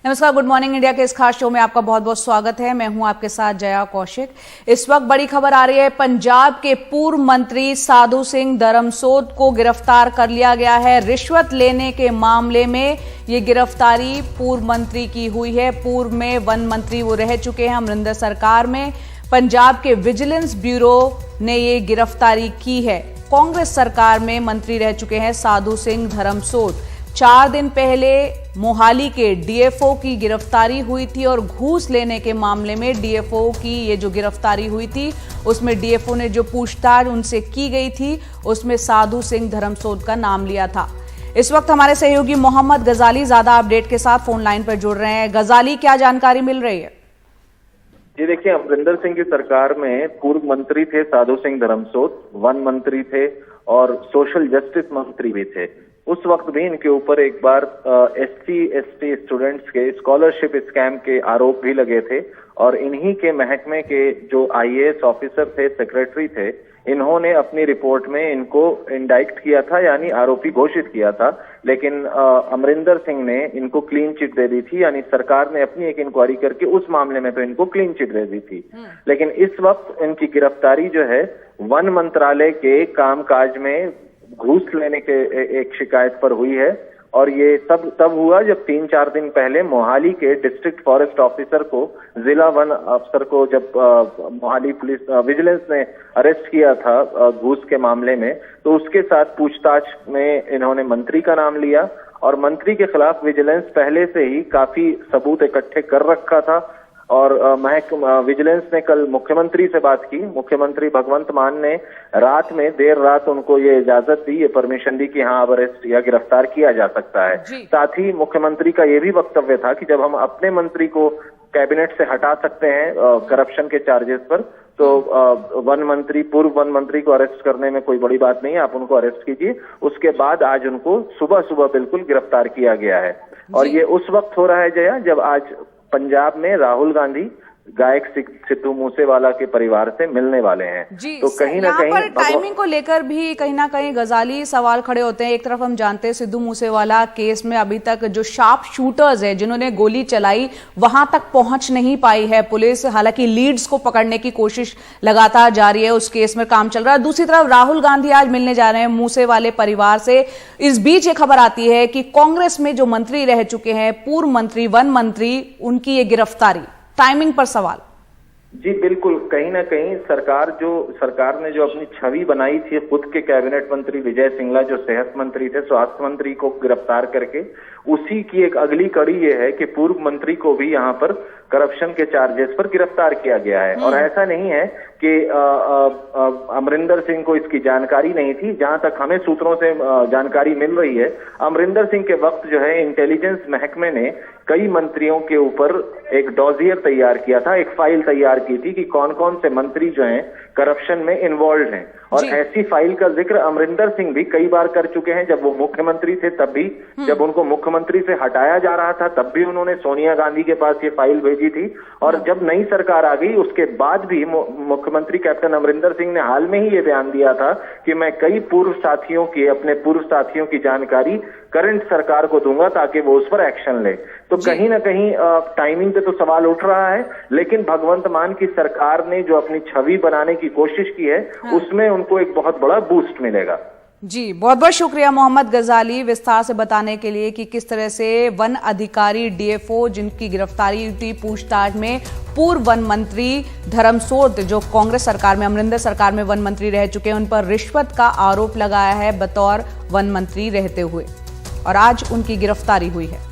नमस्कार, good morning India के इस खास शो में आपका बहुत बहुत स्वागत है। मैं हूं आपके साथ जया कौशिक। इस वक्त बड़ी खबर आ रही है, पंजाब के पूर्व मंत्री साधु सिंह धर्मसोत को गिरफ्तार कर लिया गया है। रिश्वत लेने के मामले में ये गिरफ्तारी पूर्व मंत्री की हुई है। पूर्व में वन मंत्री वो रह चुके हैं अमरिंदर सरकार में। पंजाब के विजिलेंस ब्यूरो ने ये गिरफ्तारी की है। कांग्रेस सरकार में मंत्री रह चुके हैं साधु सिंह धर्मसोत। 4 दिन पहले मोहाली के डीएफओ की गिरफ्तारी हुई थी और घूस लेने के मामले में डीएफओ की ये जो गिरफ्तारी हुई थी उसमें डीएफओ ने जो पूछताछ उनसे की गई थी उसमें साधु सिंह धर्मसोत का नाम लिया था। इस वक्त हमारे सहयोगी मोहम्मद गजाली ज्यादा अपडेट के साथ फोन लाइन पर जुड़ रहे हैं। गजाली, क्या जानकारी मिल रही है? जी देखिए, अमरिंदर सिंह की सरकार में पूर्व मंत्री थे साधु सिंह धर्मसोत, वन मंत्री थे और सोशल जस्टिस मंत्री भी थे। उस वक्त भी इनके ऊपर एक बार SC/ST स्टूडेंट्स के स्कॉलरशिप स्कैम के आरोप भी लगे थे और इन्हीं के महकमे के जो IAS ऑफिसर थे, सेक्रेटरी थे, इन्होंने अपनी रिपोर्ट में इनको इंडाइक्ट किया था, यानी आरोपी घोषित किया था। लेकिन अमरिंदर सिंह ने इनको क्लीन चिट दे दी थी, यानी सरकार ने अपनी एक इंक्वायरी करके उस मामले में तो इनको क्लीन चिट दे दी थी। लेकिन इस वक्त इनकी गिरफ्तारी जो है वन मंत्रालय के कामकाज में घूस लेने के एक शिकायत पर हुई है और ये सब तब हुआ जब 3-4 दिन पहले मोहाली के डिस्ट्रिक्ट फॉरेस्ट ऑफिसर को, जिला वन अफसर को, जब मोहाली पुलिस विजिलेंस ने अरेस्ट किया था घूस के मामले में, तो उसके साथ पूछताछ में इन्होंने मंत्री का नाम लिया और मंत्री के खिलाफ विजिलेंस पहले से ही काफी सबूत इकट्ठे कर रखा था। और विजिलेंस ने कल मुख्यमंत्री से बात की। मुख्यमंत्री भगवंत मान ने देर रात उनको ये इजाजत दी, ये परमिशन दी कि हाँ, अब अरेस्ट या गिरफ्तार किया जा सकता है। साथ ही मुख्यमंत्री का ये भी वक्तव्य था कि जब हम अपने मंत्री को कैबिनेट से हटा सकते हैं करप्शन के चार्जेस पर, तो पूर्व वन मंत्री को अरेस्ट करने में कोई बड़ी बात नहीं है, आप उनको अरेस्ट कीजिए। उसके बाद आज उनको सुबह सुबह बिल्कुल गिरफ्तार किया गया है और ये उस वक्त हो रहा है जया, जब आज पंजाब में राहुल गांधी गायक सिद्धू मूसेवाला के परिवार से मिलने वाले हैं। जी, तो कहीं ना कहीं पर टाइमिंग को लेकर भी कहीं ना कहीं गजाली सवाल खड़े होते हैं। एक तरफ हम जानते हैं सिद्धू मूसेवाला केस में अभी तक जो शार्प शूटर्स है जिन्होंने गोली चलाई वहां तक पहुंच नहीं पाई है पुलिस। हालांकि लीड्स को पकड़ने की कोशिश लगातार जारी है, उस केस में काम चल रहा है। दूसरी तरफ राहुल गांधी आज मिलने जा रहे हैं मूसेवाले परिवार से। इस बीच ये खबर आती है कि कांग्रेस में जो मंत्री रह चुके हैं, पूर्व मंत्री, वन मंत्री, उनकी ये गिरफ्तारी, टाइमिंग पर सवाल। जी बिल्कुल, कहीं ना कहीं सरकार ने जो अपनी छवि बनाई थी खुद के कैबिनेट मंत्री विजय सिंगला, जो सेहत मंत्री थे, स्वास्थ्य मंत्री को गिरफ्तार करके, उसी की एक अगली कड़ी ये है कि पूर्व मंत्री को भी यहाँ पर करप्शन के चार्जेस पर गिरफ्तार किया गया है। और ऐसा नहीं है कि अमरिंदर सिंह को इसकी जानकारी नहीं थी। जहां तक हमें सूत्रों से जानकारी मिल रही है, अमरिंदर सिंह के वक्त जो है इंटेलिजेंस महकमे ने कई मंत्रियों के ऊपर एक डॉजियर तैयार किया था, एक फाइल तैयार की थी कि कौन कौन से मंत्री जो हैं करप्शन में इन्वॉल्व हैं। और ऐसी फाइल का जिक्र अमरिंदर सिंह भी कई बार कर चुके हैं। जब वो मुख्यमंत्री थे तब भी, जब उनको मुख्यमंत्री से हटाया जा रहा था तब भी उन्होंने सोनिया गांधी के पास ये फाइल भेजी थी। और जब नई सरकार आ गई उसके बाद भी मुख्यमंत्री कैप्टन अमरिंदर सिंह ने हाल में ही ये बयान दिया था कि मैं कई अपने पूर्व साथियों की जानकारी करंट सरकार को दूंगा ताकि वो उस पर एक्शन ले। तो कहीं ना कहीं टाइमिंग पे तो सवाल उठ रहा है, लेकिन भगवंत मान की सरकार ने जो अपनी छवि बनाने की कोशिश की है उसमें उनको एक बहुत बड़ा बूस्ट मिलेगा। जी, बहुत बहुत शुक्रिया मोहम्मद गजाली विस्तार से बताने के लिए कि किस तरह से वन अधिकारी डीएफओ जिनकी गिरफ्तारी हुई पूछताछ में, पूर्व वन मंत्री धर्मसोत जो कांग्रेस सरकार में, अमरिंदर सरकार में वन मंत्री रह चुके हैं, उन पर रिश्वत का आरोप लगाया है बतौर वन मंत्री रहते हुए, और आज उनकी गिरफ्तारी हुई है।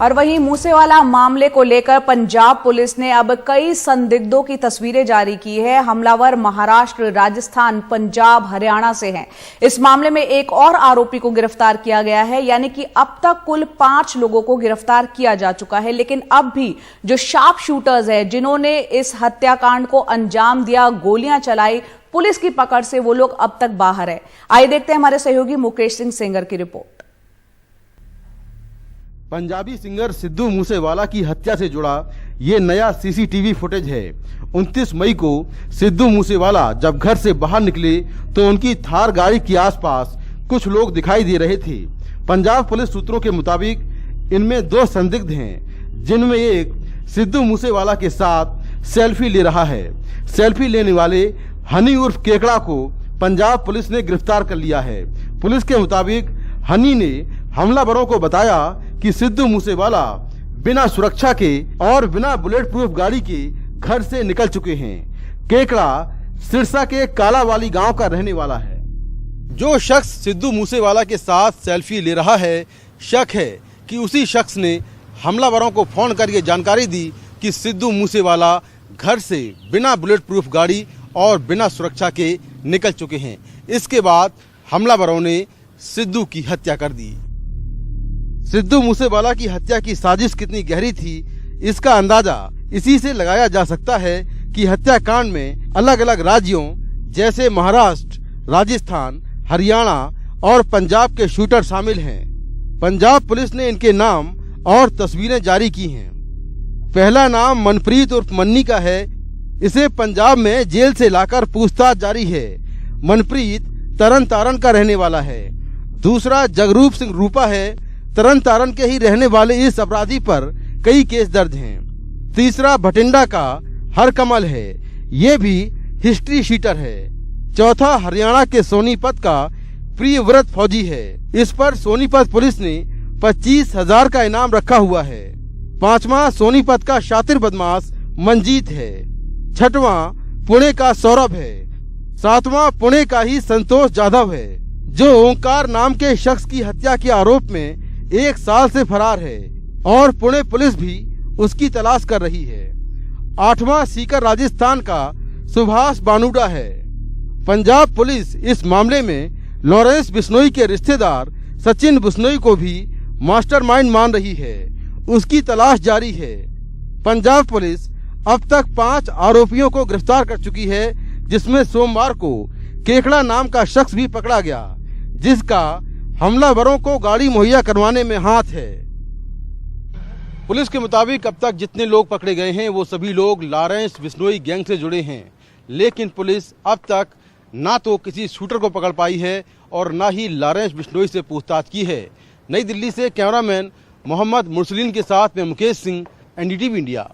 और वहीं मूसेवाला मामले को लेकर पंजाब पुलिस ने अब कई संदिग्धों की तस्वीरें जारी की है। हमलावर महाराष्ट्र, राजस्थान, पंजाब, हरियाणा से हैं। इस मामले में एक और आरोपी को गिरफ्तार किया गया है, यानी कि अब तक कुल 5 लोगों को गिरफ्तार किया जा चुका है। लेकिन अब भी जो शार्प शूटर्स हैं जिन्होंने इस हत्याकांड को अंजाम दिया, गोलियां चलाई, पुलिस की पकड़ से वो लोग अब तक बाहर है। आइए देखते हैं हमारे सहयोगी मुकेश सिंह सेंगर की रिपोर्ट। पंजाबी सिंगर सिद्धू मूसेवाला की हत्या से जुड़ा ये नया सीसीटीवी फुटेज है। 29 मई को सिद्धू मूसेवाला जब घर से बाहर निकले तो उनकी थार गाड़ी के आसपास कुछ लोग दिखाई दे रहे थे। पंजाब पुलिस सूत्रों के मुताबिक इनमें 2 संदिग्ध हैं, जिनमें एक सिद्धू मूसेवाला के साथ सेल्फी ले रहा है। सेल्फी लेने वाले हनी उर्फ केकड़ा को पंजाब पुलिस ने गिरफ्तार कर लिया है। पुलिस के मुताबिक हनी ने हमलावरों को बताया कि सिद्धू मूसेवाला बिना सुरक्षा के और बिना बुलेट प्रूफ गाड़ी के घर से निकल चुके हैं। केकड़ा सिरसा के कालावाली गांव का रहने वाला है। जो शख्स सिद्धू मूसेवाला के साथ सेल्फी ले रहा है, शक है कि उसी शख्स ने हमलावरों को फोन कर ये जानकारी दी कि सिद्धू मूसेवाला घर से बिना बुलेट प्रूफ गाड़ी और बिना सुरक्षा के निकल चुके हैं। इसके बाद हमलावरों ने सिद्धू की हत्या कर दी। सिद्धू मूसेवाला की हत्या की साजिश कितनी गहरी थी, इसका अंदाजा इसी से लगाया जा सकता है कि हत्याकांड में अलग अलग राज्यों जैसे महाराष्ट्र, राजस्थान, हरियाणा और पंजाब के शूटर शामिल हैं। पंजाब पुलिस ने इनके नाम और तस्वीरें जारी की हैं। पहला नाम मनप्रीत उर्फ मन्नी का है। इसे पंजाब में जेल से लाकर पूछताछ जारी है। मनप्रीत तरन तारण का रहने वाला है। दूसरा जगरूप सिंह रूपा है। तरन तारण के ही रहने वाले इस अपराधी पर कई केस दर्ज हैं। तीसरा भटिंडा का हरकमल है, ये भी हिस्ट्री शीटर है। चौथा हरियाणा के सोनीपत का प्रियव्रत फौजी है। इस पर सोनीपत पुलिस ने 25,000 का इनाम रखा हुआ है। पांचवा सोनीपत का शातिर बदमाश मंजीत है। छठवां पुणे का सौरभ है। सातवां पुणे का ही संतोष जाधव है, जो ओंकार नाम के शख्स की हत्या के आरोप में 1 साल से फरार है और पुणे पुलिस भी उसकी तलाश कर रही है। 8वां सीकर राजस्थान का सुभाष बानुडा है। पंजाब पुलिस इस मामले में लॉरेंस बिश्नोई के रिश्तेदार सचिन बिश्नोई को भी मास्टरमाइंड मान रही है। उसकी तलाश जारी है। पंजाब पुलिस अब तक 5 आरोपियों को गिरफ्तार कर चुकी है, जिसमें सोमवार को केकड़ा नाम का शख्स भी पकड़ा गया, जिसका हमलावरों को गाड़ी मुहैया करवाने में हाथ है। पुलिस के मुताबिक अब तक जितने लोग पकड़े गए हैं वो सभी लोग लॉरेंस बिश्नोई गैंग से जुड़े हैं, लेकिन पुलिस अब तक ना तो किसी शूटर को पकड़ पाई है और ना ही लॉरेंस बिश्नोई से पूछताछ की है। नई दिल्ली से कैमरामैन मोहम्मद मुरसलीन के साथ में मुकेश सिंह, एनडीटीवी इंडिया।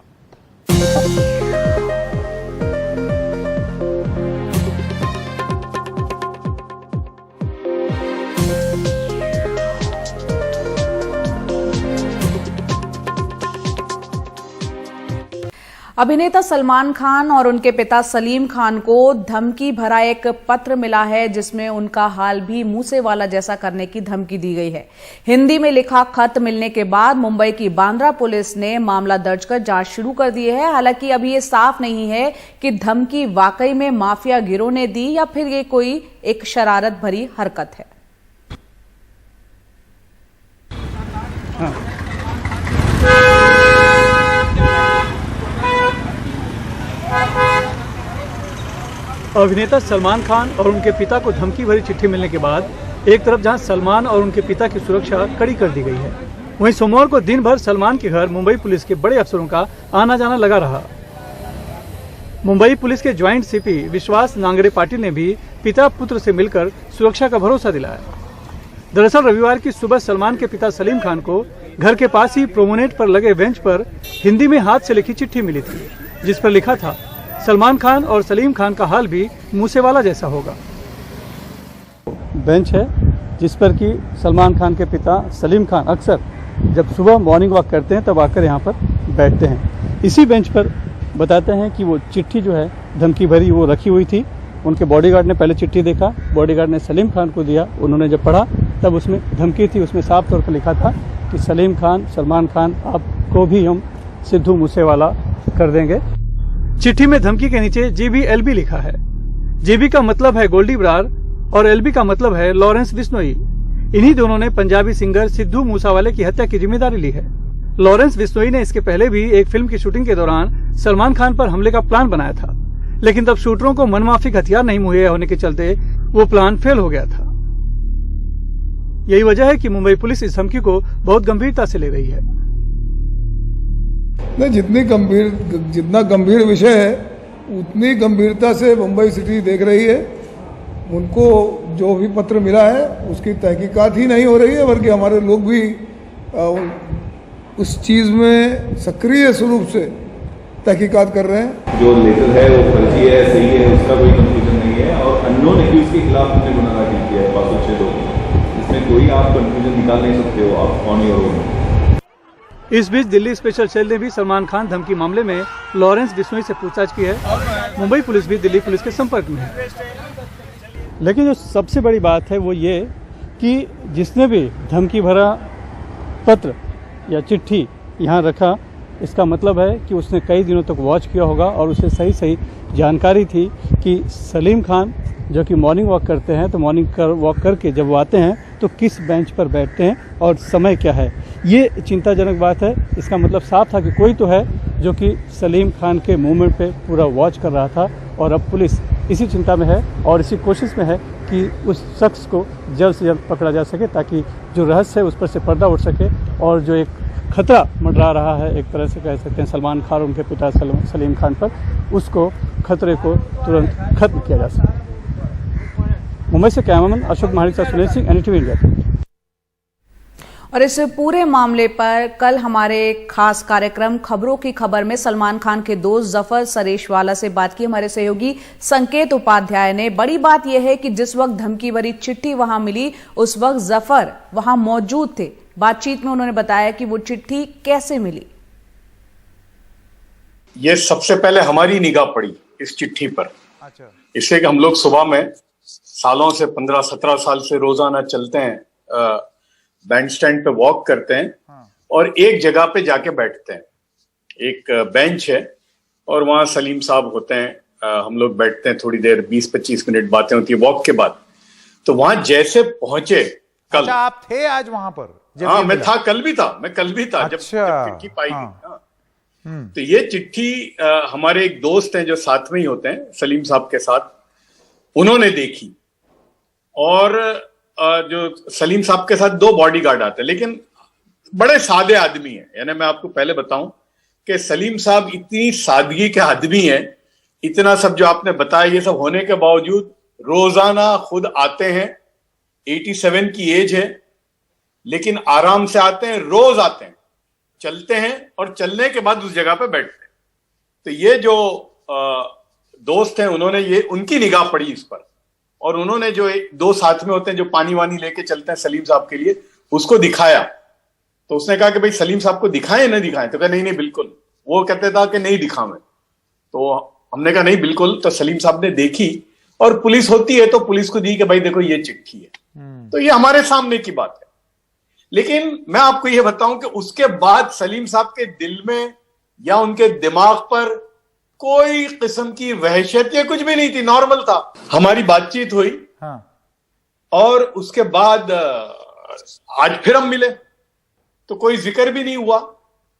अभिनेता सलमान खान और उनके पिता सलीम खान को धमकी भरा एक पत्र मिला है, जिसमें उनका हाल भी मूसेवाला जैसा करने की धमकी दी गई है। हिंदी में लिखा खत मिलने के बाद मुंबई की बांद्रा पुलिस ने मामला दर्ज कर जांच शुरू कर दी है। हालांकि अभी ये साफ नहीं है कि धमकी वाकई में माफिया गिरोह ने दी या फिर ये कोई एक शरारत भरी हरकत है। अभिनेता सलमान खान और उनके पिता को धमकी भरी चिट्ठी मिलने के बाद एक तरफ जहां सलमान और उनके पिता की सुरक्षा कड़ी कर दी गई है, वहीं सोमवार को दिन भर सलमान के घर मुंबई पुलिस के बड़े अफसरों का आना जाना लगा रहा। मुंबई पुलिस के ज्वाइंट सीपी विश्वास नांगरे पाटिल ने भी पिता पुत्र से मिलकर सुरक्षा का भरोसा दिलाया। दरअसल रविवार की सुबह सलमान के पिता सलीम खान को घर के पास ही प्रोमेनेड पर लगे बेंच पर हिंदी में हाथ से लिखी चिट्ठी मिली थी, जिस पर लिखा था, सलमान खान और सलीम खान का हाल भी मूसेवाला जैसा होगा। बेंच है जिस पर कि सलमान खान के पिता सलीम खान अक्सर जब सुबह मॉर्निंग वॉक करते हैं तब आकर यहाँ पर बैठते हैं। इसी बेंच पर बताते हैं कि वो चिट्ठी जो है धमकी भरी वो रखी हुई थी। उनके बॉडीगार्ड ने पहले चिट्ठी देखा, बॉडीगार्ड ने सलीम खान को दिया। उन्होंने जब पढ़ा तब उसमें धमकी थी। उसमें साफ तौर पर लिखा था कि सलीम खान, सलमान खान, आपको भी हम सिद्धू मूसेवाला कर देंगे। चिट्ठी में धमकी के नीचे JBLB लिखा है। JB का मतलब है गोल्डी बरार और LB का मतलब है लॉरेंस बिश्नोई। इन्हीं दोनों ने पंजाबी सिंगर सिद्धू मूसेवाले की हत्या की जिम्मेदारी ली है। लॉरेंस बिश्नोई ने इसके पहले भी एक फिल्म की शूटिंग के दौरान सलमान खान पर हमले का प्लान बनाया था, लेकिन तब शूटरों को मनमाफिक हथियार नहीं मुहैया होने के चलते वो प्लान फेल हो गया था। यही वजह है कि मुंबई पुलिस इस धमकी को बहुत गंभीरता से ले रही है। नहीं, जितना गंभीर विषय है उतनी गंभीरता से मुंबई सिटी देख रही है। उनको जो भी पत्र मिला है उसकी तहकीकात ही नहीं हो रही है, बल्कि हमारे लोग भी उस चीज़ में सक्रिय स्वरूप से तहकीकात कर रहे हैं। जो लेटर है वो फर्जी है, सही है, उसका कोई कंफ्यूजन नहीं है। और अननोन एक्यूज के खिलाफ हमने गुनाहगारी किया है 506 लोग, इसमें कोई आप कंफ्यूजन निकाल नहीं सकते हो आप ऑन योर ओन। इस बीच दिल्ली स्पेशल सेल ने भी सलमान खान धमकी मामले में लॉरेंस बिश्नोई से पूछताछ की है। मुंबई पुलिस भी दिल्ली पुलिस के संपर्क में है। लेकिन जो सबसे बड़ी बात है वो ये कि जिसने भी धमकी भरा पत्र या चिट्ठी यहाँ रखा, इसका मतलब है कि उसने कई दिनों तक वॉच किया होगा और उसे सही सही जानकारी थी कि सलीम खान जो कि मॉर्निंग वॉक करते हैं, तो मॉर्निंग वॉक करके जब वो आते हैं तो किस बेंच पर बैठते हैं और समय क्या है। ये चिंताजनक बात है। इसका मतलब साफ था कि कोई तो है जो कि सलीम खान के मूवमेंट पे पूरा वॉच कर रहा था, और अब पुलिस इसी चिंता में है और इसी कोशिश में है कि उस शख्स को जल्द से जल्द पकड़ा जा सके, ताकि जो रहस्य है उस पर से पर्दा उठ सके और जो एक खतरा मंडरा रहा है, एक तरह से कह सकते हैं सलमान खान और उनके पिता सलीम खान पर, उसको खतरे को तुरंत खत्म किया जा सके। मुंबई से कैमरामैन अशोक महारी से सुनील सिंह, एनडीटीवी इंडिया। और इस पूरे मामले पर कल हमारे खास कार्यक्रम खबरों की खबर में सलमान खान के दोस्त जफर सरेशवाला से बात की हमारे सहयोगी संकेत उपाध्याय ने। बड़ी बात यह है कि जिस वक्त धमकी भरी चिट्ठी वहां मिली उस वक्त जफर वहां मौजूद थे। बातचीत में उन्होंने बताया कि वो चिट्ठी कैसे मिली। ये सबसे पहले हमारी निगाह पड़ी इस चिट्ठी पर। अच्छा। इसलिए कि हम लोग सुबह में सालों से 15-17 साल से रोजाना चलते हैं, बैंड स्टैंड पे वॉक करते हैं। हाँ। और एक जगह पे जाके बैठते हैं, एक बेंच है और वहां सलीम साहब होते हैं। हम लोग बैठते हैं थोड़ी देर, 20-25 मिनट बातें होती है वॉक के बाद। तो वहां जैसे पहुंचे कल। अच्छा, आप थे आज वहां पर? हाँ, मैं था, कल भी था। अच्छा, जब चिट्ठी पाई गई। हाँ। तो ये चिट्ठी हमारे एक दोस्त हैं जो साथ में ही होते हैं सलीम साहब के साथ, उन्होंने देखी। और जो सलीम साहब के साथ 2 बॉडीगार्ड आते हैं, लेकिन बड़े सादे आदमी हैं। यानी मैं आपको पहले बताऊं कि सलीम साहब इतनी सादगी के आदमी हैं, इतना सब जो आपने बताया ये सब होने के बावजूद रोजाना खुद आते हैं। 87 की एज है, लेकिन आराम से आते हैं, रोज आते हैं, चलते हैं और चलने के बाद उस जगह पे बैठते हैं। तो ये जो दोस्त हैं, उन्होंने ये उनकी निगाह पड़ी इस पर, और उन्होंने जो 2 साथ में होते हैं जो पानी वानी लेके चलते हैं सलीम साहब के लिए, उसको दिखाया। तो उसने कहा कि भाई सलीम साहब को दिखाएं ना दिखाएं? तो कहा नहीं बिल्कुल। वो कहते था कि नहीं दिखा मैं। तो हमने कहा नहीं बिल्कुल। तो सलीम साहब ने देखी, और पुलिस होती है तो पुलिस को दी कि भाई देखो ये चिट्ठी है। तो ये हमारे सामने की बात है। लेकिन मैं आपको ये बताऊं कि उसके बाद सलीम साहब के दिल में या उनके दिमाग पर कोई किस्म की वहशत या कुछ भी नहीं थी, नॉर्मल था। हमारी बातचीत हुई। हाँ। और उसके बाद आज फिर हम मिले तो कोई जिक्र भी नहीं हुआ।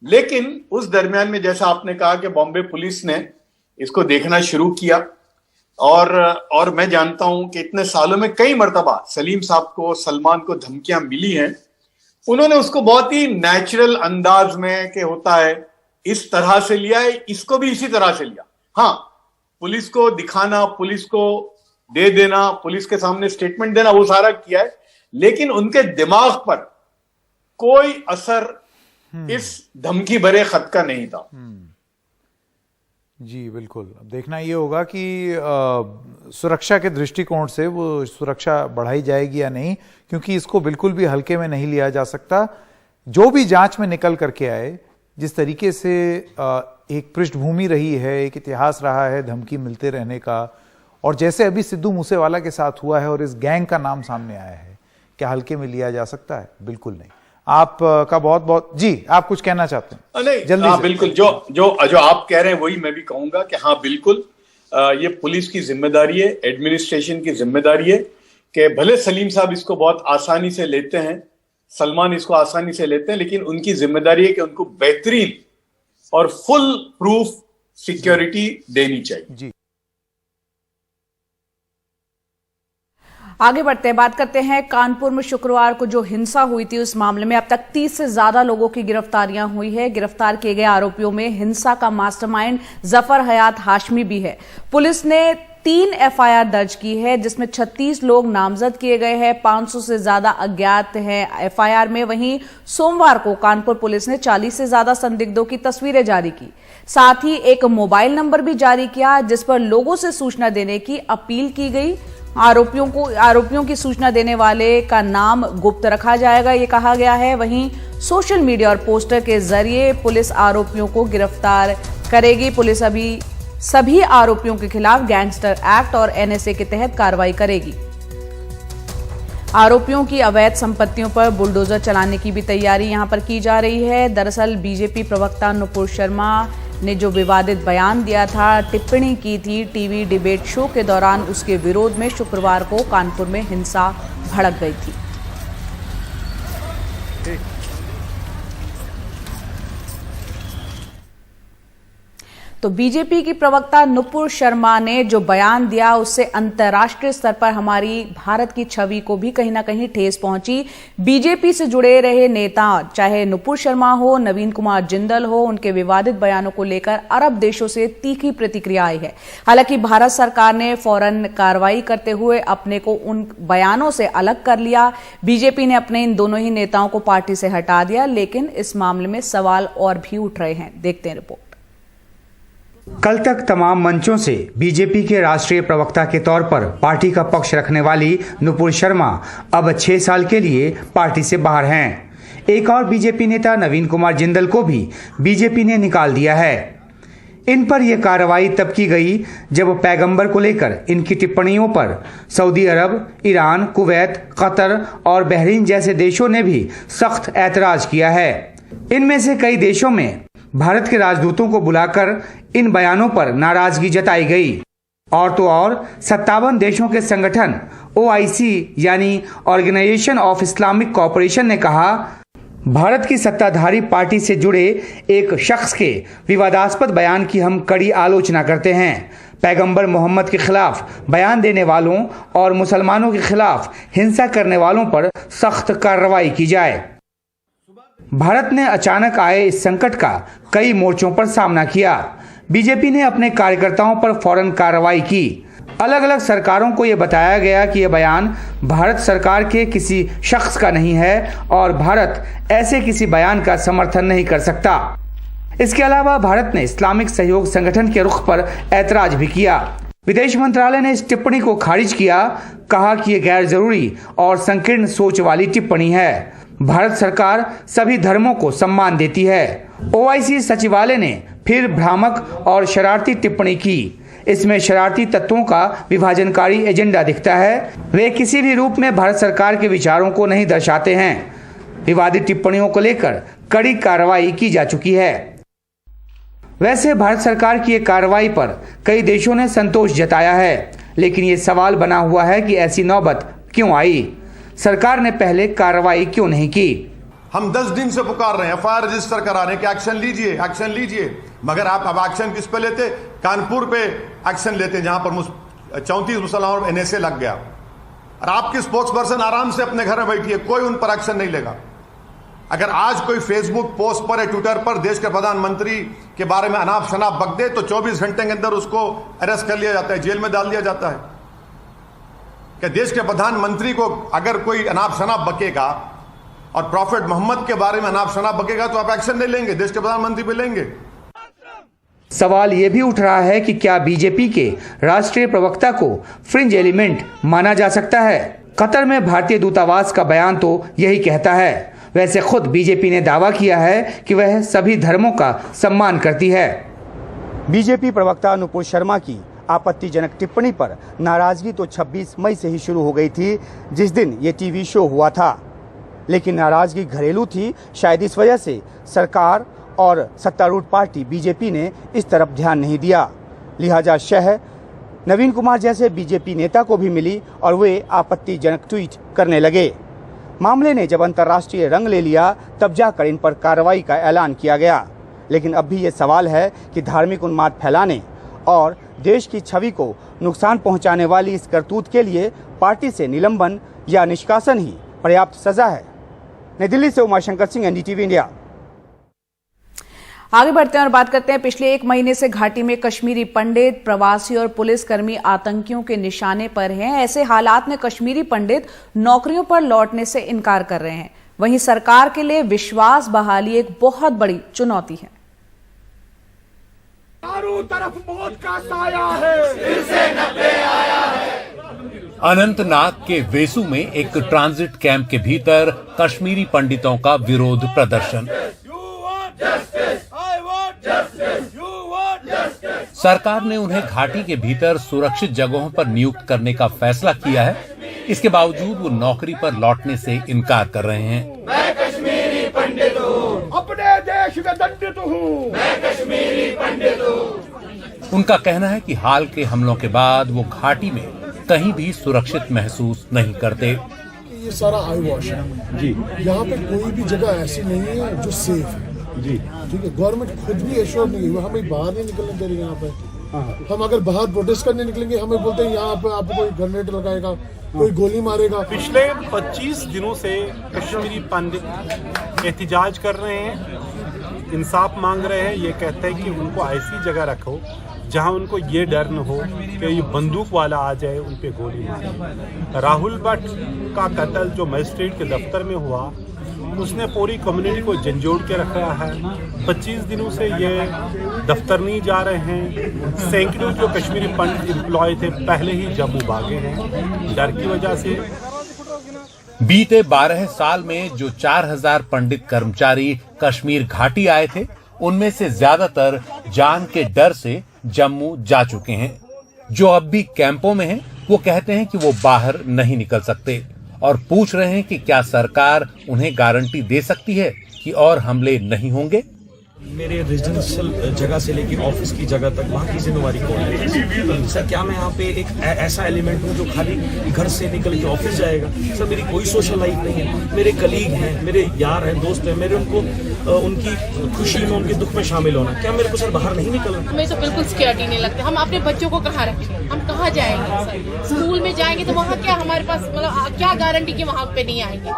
लेकिन उस दरमियान में जैसा आपने कहा कि बॉम्बे पुलिस ने इसको देखना शुरू किया, और मैं जानता हूं कि इतने सालों में कई मर्तबा सलीम साहब को, सलमान को धमकियां मिली हैं। उन्होंने उसको बहुत ही नेचुरल अंदाज में कि होता है इस तरह से लिया है, इसको भी इसी तरह से लिया। हाँ, पुलिस को दिखाना, पुलिस को दे देना, पुलिस के सामने स्टेटमेंट देना, वो सारा किया है। लेकिन उनके दिमाग पर कोई असर इस धमकी भरे खत का नहीं था। जी बिल्कुल। अब देखना ये होगा कि सुरक्षा के दृष्टिकोण से वो सुरक्षा बढ़ाई जाएगी या नहीं, क्योंकि इसको बिल्कुल भी हल्के में नहीं लिया जा सकता। जो भी जांच में निकल करके आए, जिस तरीके से एक पृष्ठभूमि रही है, एक इतिहास रहा है धमकी मिलते रहने का, और जैसे अभी सिद्धू मूसेवाला के साथ हुआ है और इस गैंग का नाम सामने आया है, क्या हल्के में लिया जा सकता है? बिल्कुल नहीं। आपका बहुत बहुत जी, आप कुछ कहना चाहते हैं? नहीं, जल्दी। हाँ, बिल्कुल। जो आप कह रहे हैं वही मैं भी कहूंगा कि हाँ बिल्कुल, ये पुलिस की जिम्मेदारी है, एडमिनिस्ट्रेशन की जिम्मेदारी है कि भले सलीम साहब इसको बहुत आसानी से लेते हैं, सलमान इसको आसानी से लेते हैं, लेकिन उनकी जिम्मेदारी है कि उनको बेहतरीन और फुल प्रूफ सिक्योरिटी देनी चाहिए। जी। आगे बढ़ते हैं, बात करते हैं कानपुर में शुक्रवार को जो हिंसा हुई थी उस मामले में अब तक 30 से ज्यादा लोगों की गिरफ्तारियां हुई है। गिरफ्तार किए गए आरोपियों में हिंसा का मास्टरमाइंड जफर हयात हाशमी भी है। पुलिस ने 3 एफआईआर दर्ज की है जिसमें 36 लोग नामजद किए गए हैं, 500 से ज्यादा अज्ञात हैं एफआईआर में। वहीं सोमवार को कानपुर पुलिस ने 40 से ज्यादा संदिग्धों की तस्वीरें जारी की, साथ ही एक मोबाइल नंबर भी जारी किया जिस पर लोगों से सूचना देने की अपील की गई। आरोपियों की सूचना देने वाले का नाम गुप्त रखा जाएगा, ये कहा गया है। वहीं सोशल मीडिया और पोस्टर के जरिए पुलिस आरोपियों को गिरफ्तार करेगी। पुलिस अभी सभी आरोपियों के खिलाफ गैंगस्टर एक्ट और एनएसए के तहत कार्रवाई करेगी। आरोपियों की अवैध संपत्तियों पर बुलडोजर चलाने की भी तैयारी यहां पर की जा रही है। दरअसल बीजेपी प्रवक्ता नुपुर शर्मा ने जो विवादित बयान दिया था, टिप्पणी की थी टीवी डिबेट शो के दौरान, उसके विरोध में शुक्रवार को कानपुर में हिंसा भड़क गई थी। तो बीजेपी की प्रवक्ता नुपुर शर्मा ने जो बयान दिया उससे अंतर्राष्ट्रीय स्तर पर हमारी भारत की छवि को भी कहीं ना कहीं ठेस पहुंची। बीजेपी से जुड़े रहे नेता, चाहे नुपुर शर्मा हो, नवीन कुमार जिंदल हो, उनके विवादित बयानों को लेकर अरब देशों से तीखी प्रतिक्रिया आई है। हालांकि भारत सरकार ने फौरन कार्रवाई करते हुए अपने को उन बयानों से अलग कर लिया। बीजेपी ने अपने इन दोनों ही नेताओं को पार्टी से हटा दिया, लेकिन इस मामले में सवाल और भी उठ रहे हैं। देखते हैं रिपोर्ट। कल तक तमाम मंचों से बीजेपी के राष्ट्रीय प्रवक्ता के तौर पर पार्टी का पक्ष रखने वाली नुपुर शर्मा अब 6 साल के लिए पार्टी से बाहर हैं। एक और बीजेपी नेता नवीन कुमार जिंदल को भी बीजेपी ने निकाल दिया है। इन पर यह कार्रवाई तब की गई जब पैगंबर को लेकर इनकी टिप्पणियों पर सऊदी अरब, ईरान, कुवैत, कतर और बहरीन जैसे देशों ने भी सख्त ऐतराज किया है। इनमें से कई देशों में भारत के राजदूतों को बुलाकर इन बयानों पर नाराजगी जताई गई। और तो और 57 देशों के संगठन OIC यानी ऑर्गेनाइजेशन ऑफ इस्लामिक कोऑपरेशन ने कहा, भारत की सत्ताधारी पार्टी से जुड़े एक शख्स के विवादास्पद बयान की हम कड़ी आलोचना करते हैं। पैगंबर मोहम्मद के खिलाफ बयान देने वालों और मुसलमानों के खिलाफ हिंसा करने वालों पर सख्त कार्रवाई की जाए। भारत ने अचानक आए इस संकट का कई मोर्चों पर सामना किया। बीजेपी ने अपने कार्यकर्ताओं पर फौरन कार्रवाई की। अलग अलग सरकारों को यह बताया गया कि यह बयान भारत सरकार के किसी शख्स का नहीं है और भारत ऐसे किसी बयान का समर्थन नहीं कर सकता। इसके अलावा भारत ने इस्लामिक सहयोग संगठन के रुख पर ऐतराज भी किया। विदेश मंत्रालय ने इस टिप्पणी को खारिज किया, कहा कि यह गैर जरूरी और संकीर्ण सोच वाली टिप्पणी है। भारत सरकार सभी धर्मों को सम्मान देती है। OIC सचिवालय ने फिर भ्रामक और शरारती टिप्पणी की। इसमें शरारती तत्वों का विभाजनकारी एजेंडा दिखता है। वे किसी भी रूप में भारत सरकार के विचारों को नहीं दर्शाते हैं। विवादित टिप्पणियों को लेकर कड़ी कार्रवाई की जा चुकी है। वैसे भारत सरकार की एक कार्रवाई पर कई देशों ने संतोष जताया है, लेकिन ये सवाल बना हुआ है कि ऐसी नौबत क्यों आई? सरकार ने पहले कार्रवाई क्यों नहीं की? हम 10 दिन से पुकार रहे हैं, FIR रजिस्टर करा रहे हैं कि एक्शन लीजिए, एक्शन लीजिए, मगर आप अब एक्शन किस पे लेते? कानपुर पे एक्शन लेते, जहां पर 34 मुसलमानों पर NSA लग गया। और आपकी स्पोक्स पर्सन आराम से अपने घर में बैठी है, कोई उन पर एक्शन नहीं लेगा। अगर आज कोई फेसबुक पोस्ट पर या ट्विटर पर देश के प्रधानमंत्री के बारे में अनाप शनाप बक दे तो 24 घंटे के अंदर उसको अरेस्ट कर लिया जाता है, जेल में डाल दिया जाता है। कि देश के प्रधानमंत्री को अगर कोई अनाप शनाप बकेगा और प्रॉफेट मोहम्मद के बारे में अनाप शनाप बकेगा तो आप एक्शन नहीं लेंगे, देश के प्रधानमंत्री पे लेंगे। सवाल यह भी उठ रहा है कि क्या बीजेपी के राष्ट्रीय प्रवक्ता को फ्रिंज एलिमेंट माना जा सकता है? कतर में भारतीय दूतावास का बयान तो यही कहता है। वैसे खुद बीजेपी ने दावा किया है कि वह सभी धर्मों का सम्मान करती है। बीजेपी प्रवक्ता नुपुर शर्मा की आपत्तिजनक टिप्पणी पर नाराजगी तो 26 मई से ही शुरू हो गई थी, जिस दिन ये टीवी शो हुआ था। लेकिन नाराजगी घरेलू थी। शायद इस वजह से सरकार और सत्तारूढ़ पार्टी बीजेपी ने इस तरफ ध्यान नहीं दिया। लिहाजा शह नवीन कुमार जैसे बीजेपी नेता को भी मिली और वे आपत्तिजनक ट्वीट करने लगे। मामले ने जब अंतर्राष्ट्रीय रंग ले लिया तब जाकर इन पर कार्रवाई का ऐलान किया गया। लेकिन अब भी ये सवाल है कि धार्मिक उन्माद फैलाने और देश की छवि को नुकसान पहुंचाने वाली इस करतूत के लिए पार्टी से निलंबन या निष्कासन ही पर्याप्त सजा है। नई दिल्ली से उमाशंकर सिंह, एनडीटीवी इंडिया। आगे बढ़ते हैं और बात करते हैं पिछले 1 महीने से घाटी में कश्मीरी पंडित, प्रवासी और पुलिसकर्मी आतंकियों के निशाने पर हैं। ऐसे हालात में कश्मीरी पंडित नौकरियों पर लौटने से इनकार कर रहे हैं। वहीं सरकार के लिए विश्वास बहाली एक बहुत बड़ी चुनौती है। चारों तरफ मौत का साया है, फिर से नब्बे आया है। अनंतनाग के वेसू में एक ट्रांजिट कैंप के भीतर कश्मीरी पंडितों का विरोध प्रदर्शन। सरकार ने उन्हें घाटी के भीतर सुरक्षित जगहों पर नियुक्त करने का फैसला किया है। इसके बावजूद वो नौकरी पर लौटने से इनकार कर रहे हैं। मैं कश्मीरी पंडित हूँ, अपने देश में दंडित हूँ, मैं कश्मीरी पंडित हूँ। उनका कहना है कि हाल के हमलों के बाद वो घाटी में कहीं भी सुरक्षित महसूस नहीं करते। ये सारा आई वॉश है जी। यहाँ पे कोई भी जगह ऐसी नहीं है जो सेफ है जी। ठीक है, गवर्नमेंट खुद भी एश्योर नहीं है, हमें बाहर नहीं निकलने दे रही। यहाँ पे हम अगर बाहर प्रोटेस्ट करने निकलेंगे, हमें बोलते हैं यहाँ पे आपको कोई ग्रेनेड लगाएगा, कोई गोली मारेगा। पिछले 25 दिनों से कश्मीरी पंडित एहतिजाज कर रहे हैं, इंसाफ मांग रहे हैं। ये कहते हैं कि उनको ऐसी जगह रखो जहां उनको ये डर न हो कि ये बंदूक वाला आ जाए उन पे गोली मारे। राहुल भट्ट का कत्ल जो मजिस्ट्रेट के दफ्तर में हुआ, उसने पूरी कम्युनिटी को झंझोड़ के रखा है। 25 दिनों से ये दफ्तर नहीं जा रहे हैं। सैकड़ों जो कश्मीरी पंडित एम्प्लॉय थे पहले ही जम्मू भागे हैं डर की वजह से। बीते 12 साल में जो 4000 पंडित कर्मचारी कश्मीर घाटी आए थे, उनमें से ज्यादातर जान के डर से जम्मू जा चुके हैं। जो अब भी कैंपों में हैं, वो कहते हैं कि वो बाहर नहीं निकल सकते और पूछ रहे हैं कि क्या सरकार उन्हें गारंटी दे सकती है कि और हमले नहीं होंगे। मेरे रेजिडेंशियल जगह से लेकर ऑफिस की जगह तक वहाँ की जिम्मेवारी कौन है? सर क्या मैं यहाँ पे एक ऐसा एलिमेंट हूँ जो खाली घर से निकल के ऑफिस जाएगा? सर मेरी कोई सोशल लाइफ नहीं है। मेरे कलीग हैं, मेरे यार हैं, दोस्त हैं, मेरे उनको उनकी खुशी में उनके दुख में शामिल होना। क्या मेरे को सर बाहर नहीं निकलना? हमें तो बिल्कुल सिक्योरिटी नहीं लगती। हम अपने बच्चों को कहाँ रखें? हम कहाँ जाएंगे? सर स्कूल में जाएंगे तो वहाँ क्या हमारे पास मतलब क्या गारंटी कि वहाँ पे नहीं आएंगे?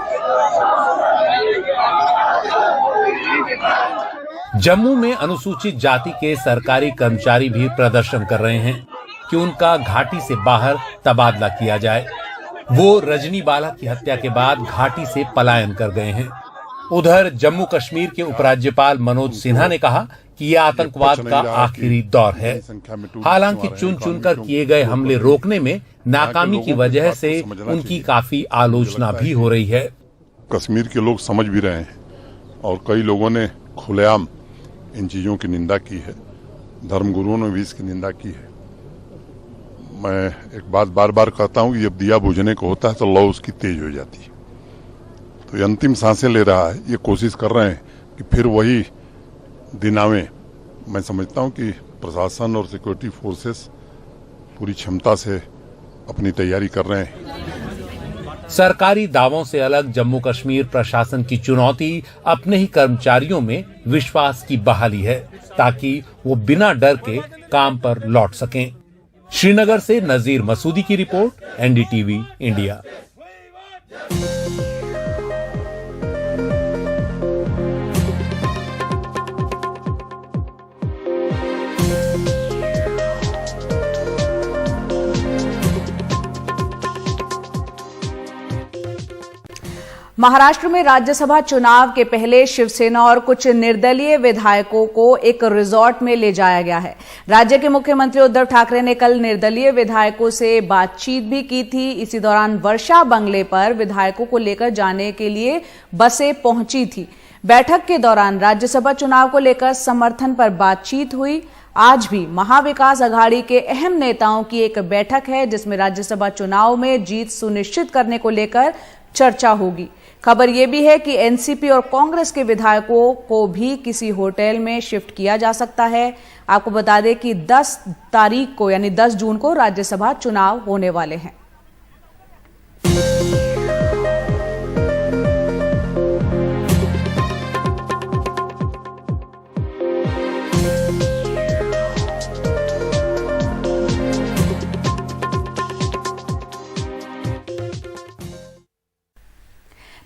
जम्मू में अनुसूचित जाति के सरकारी कर्मचारी भी प्रदर्शन कर रहे हैं कि उनका घाटी से बाहर तबादला किया जाए। वो रजनी बाला की हत्या के बाद घाटी से पलायन कर गए हैं। उधर जम्मू कश्मीर के उपराज्यपाल मनोज सिन्हा ने कहा कि यह आतंकवाद का आखिरी दौर है। हालांकि चुन चुनकर किए गए हमले रोकने में नाकामी की वजह से उनकी काफी आलोचना भी हो रही है। कश्मीर के लोग समझ भी रहे हैं और कई लोगों ने खुलेआम इन चीजों की निंदा की है। धर्मगुरुओं ने भी इसकी निंदा की है। मैं एक बात बार बार कहता हूं कि जब दिया बुझने को होता है तो लौ उसकी तेज हो जाती है। तो ये अंतिम सांसें ले रहा है, ये कोशिश कर रहे हैं कि फिर वही दिन आवे। मैं समझता हूं कि प्रशासन और सिक्योरिटी फोर्सेस पूरी क्षमता से अपनी तैयारी कर रहे हैं। सरकारी दावों से अलग जम्मू कश्मीर प्रशासन की चुनौती अपने ही कर्मचारियों में विश्वास की बहाली है, ताकि वो बिना डर के काम पर लौट सकें। श्रीनगर से नजीर मसूदी की रिपोर्ट, एनडीटीवी इंडिया। महाराष्ट्र में राज्यसभा चुनाव के पहले शिवसेना और कुछ निर्दलीय विधायकों को एक रिजॉर्ट में ले जाया गया है। राज्य के मुख्यमंत्री उद्धव ठाकरे ने कल निर्दलीय विधायकों से बातचीत भी की थी। इसी दौरान वर्षा बंगले पर विधायकों को लेकर जाने के लिए बसें पहुंची थी। बैठक के दौरान राज्यसभा चुनाव को लेकर समर्थन पर बातचीत हुई। आज भी महाविकास अघाड़ी के अहम नेताओं की एक बैठक है, जिसमें राज्यसभा चुनाव में जीत सुनिश्चित करने को लेकर चर्चा होगी। खबर यह भी है कि एनसीपी और कांग्रेस के विधायकों को भी किसी होटल में शिफ्ट किया जा सकता है। आपको बता दें कि 10 तारीख को यानी 10 जून को राज्यसभा चुनाव होने वाले हैं।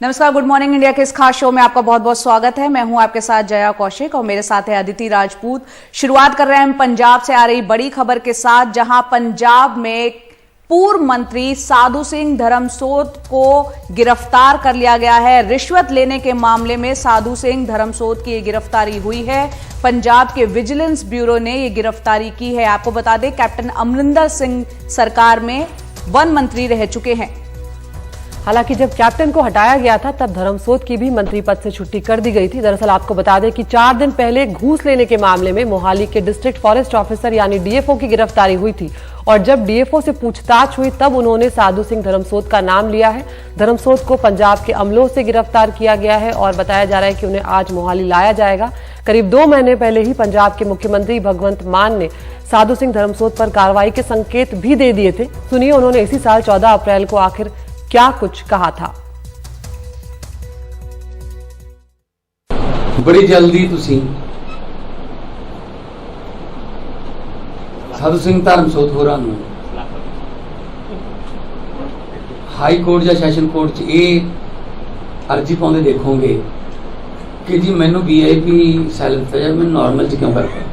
नमस्कार, गुड मॉर्निंग इंडिया के इस खास शो में आपका बहुत बहुत स्वागत है। मैं हूं आपके साथ जया कौशिक और मेरे साथ है अदिति राजपूत। शुरुआत कर रहे हैं हम पंजाब से आ रही बड़ी खबर के साथ, जहां पंजाब में पूर्व मंत्री साधु सिंह धर्मसोत को गिरफ्तार कर लिया गया है। रिश्वत लेने के मामले में साधु सिंह धर्मसोत की गिरफ्तारी हुई है। पंजाब के विजिलेंस ब्यूरो ने यह गिरफ्तारी की है। आपको बता दें, कैप्टन अमरिंदर सिंह सरकार में वन मंत्री रह चुके हैं। हालांकि जब कैप्टन को हटाया गया था तब धर्मसोत की भी मंत्री पद से छुट्टी कर दी गई थी। दरअसल आपको बता दें कि 4 दिन पहले घूस लेने के मामले में मोहाली के डिस्ट्रिक्ट फॉरेस्ट ऑफिसर यानी डीएफओ की गिरफ्तारी हुई थी और जब डीएफओ से पूछताछ हुई तब उन्होंने साधु सिंह धर्मसोत का नाम लिया है। धर्मसोत को पंजाब के अमलोह से गिरफ्तार किया गया है और बताया जा रहा है कि उन्हें आज मोहाली लाया जाएगा। करीब 2 महीने पहले ही पंजाब के मुख्यमंत्री भगवंत मान ने साधु सिंह धर्मसोत पर कार्रवाई के संकेत भी दे दिए थे। सुनिए उन्होंने इसी साल 14 अप्रैल को आखिर क्या कुछ कहा था। बड़ी जल्दी तुसी साधु सिंह धर्मसोत होरां नूं हाई कोर्ट या सैशन कोर्ट च ये अर्जी पाउंदे देखोगे कि जी मैनू वीआईपी सैल दिता जाए, मैं नॉर्मल च क्यों करता।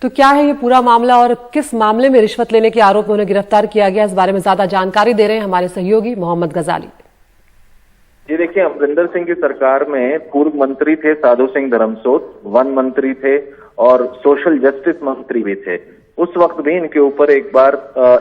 तो क्या है ये पूरा मामला और किस मामले में रिश्वत लेने के आरोप में उन्हें गिरफ्तार किया गया, इस बारे में ज्यादा जानकारी दे रहे हैं हमारे सहयोगी मोहम्मद गजाली। जी देखिए, अमरिंदर सिंह की सरकार में पूर्व मंत्री थे साधु सिंह धर्मसोत, वन मंत्री थे और सोशल जस्टिस मंत्री भी थे। उस वक्त भी इनके ऊपर एक बार